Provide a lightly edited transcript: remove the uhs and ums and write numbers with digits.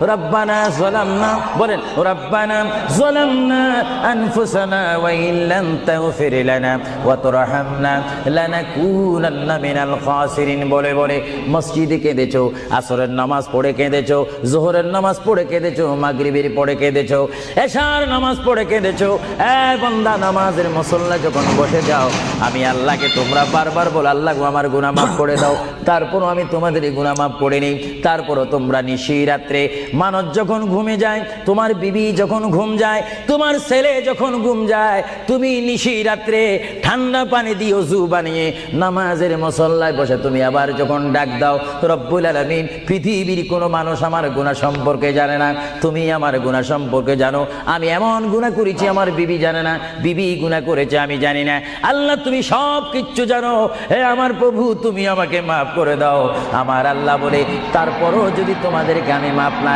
রব্বানা যালামনা বলেন রব্বানা যালামনা আনফুসানা ওয়া ইল্লাম তাগফির লানা ওয়া তুরহামনা লানাকুনান্না মিনাল খাসিরিন বলে বলে মসজিদে কেঁদেছো, আসরের নামাজ পড়ে কেঁদেছো, যোহরের নামাজ পড়ে কেঁদেছো, মাগরিবের পড়ে কেঁদেছো, এশার নামাজ পড়ে কেঁদেছো। এ বান্দা, নামাজের মুসল্লা যখন বসে যাও, আমি আল্লাহকে তোমরা বারবার বলো, আল্লাহ গো আমার গুনাহ মাফ করে দাও। তারপরও আমি তোমাদের এই গুনাহ মাফ করে নেই। তারপরও তোমরা নিশি রাত্রে, মানুষ যখন ঘুমে যায়, তোমার বিবি যখন ঘুম যায়, তোমার ছেলে যখন ঘুম যায়, তুমি নিশি রাত্রে ঠান্ডা পানি দিয়ে ওযু বানিয়ে নামাজের মুসল্লায় বসে তুমি আবার যখন ডাক দাও, রব্বুল আলামিন, পৃথিবীর কোনো মানুষ আমার গুনাহ সম্পর্কে জানে না, তুমি আমার গুনাহ সম্পর্কে জানো। আমি এমন গুনাহ করেছি আমার বিবি জানে না, বিবি গুনাহ করেছে আমি জানি না। আল্লাহ তুমি সব কিচ্ছু জানো, হে আমার প্রভু তুমি আমাকে মাফ করে দাও। আমার আল্লাহ বলে, তারপরও যদি তোমাদেরকে আমি মাফ না